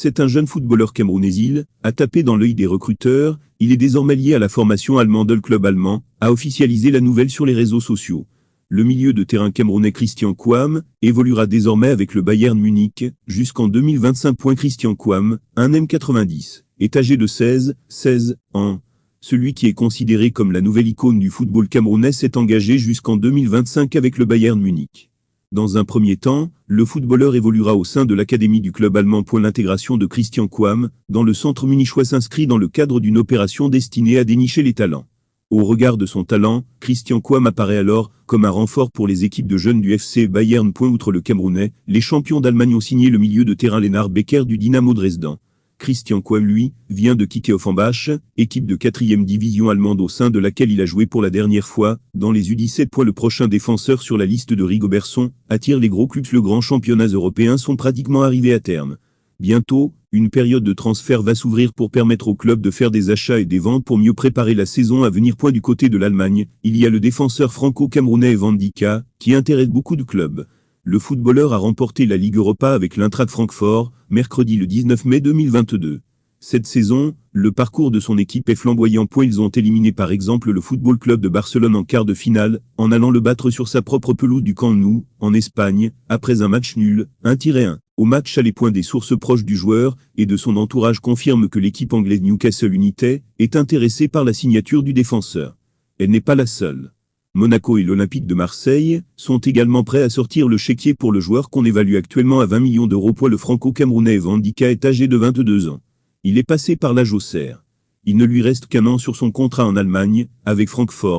C'est un jeune footballeur camerounais. Il a tapé dans l'œil des recruteurs. Il est désormais lié à la formation allemande. Le club allemand a officialisé la nouvelle sur les réseaux sociaux. Le milieu de terrain camerounais Christian Kouam évoluera désormais avec le Bayern Munich jusqu'en 2025. Christian Kouam, un M90, est âgé de 16 ans. Celui qui est considéré comme la nouvelle icône du football camerounais s'est engagé jusqu'en 2025 avec le Bayern Munich. Dans un premier temps, le footballeur évoluera au sein de l'académie du club allemand. L'intégration de Christian Kouam dans le centre munichois s'inscrit dans le cadre d'une opération destinée à dénicher les talents. Au regard de son talent, Christian Kouam apparaît alors comme un renfort pour les équipes de jeunes du FC Bayern. Outre le Camerounais, les champions d'Allemagne ont signé le milieu de terrain Lennart Becker du Dynamo Dresden. Christian Kouam, lui, vient de quitter Offenbach, équipe de 4e division allemande au sein de laquelle il a joué pour la dernière fois, dans les U17. Le prochain défenseur sur la liste de Rigobertson attire les gros clubs. Les grands championnats européens sont pratiquement arrivés à terme. Bientôt, une période de transfert va s'ouvrir pour permettre au club de faire des achats et des ventes pour mieux préparer la saison à venir. Du côté de l'Allemagne, il y a le défenseur franco-camerounais Van Dijk, qui intéresse beaucoup de clubs. Le footballeur a remporté la Ligue Europa avec l'Eintracht Francfort, mercredi le 19 mai 2022. Cette saison, le parcours de son équipe est flamboyant. Ils ont éliminé par exemple le Football Club de Barcelone en quart de finale, en allant le battre sur sa propre pelouse du Camp Nou, en Espagne, après un match nul, 1-1. Au match aller. Des sources proches du joueur et de son entourage confirment que l'équipe anglaise Newcastle United est intéressée par la signature du défenseur. Elle n'est pas la seule. Monaco et l'Olympique de Marseille sont également prêts à sortir le chéquier pour le joueur qu'on évalue actuellement à 20 millions d'euros. Le franco-camerounais Van Dijk est âgé de 22 ans. Il est passé par l'âge au cerf. Il ne lui reste qu'un an sur son contrat en Allemagne, avec Francfort.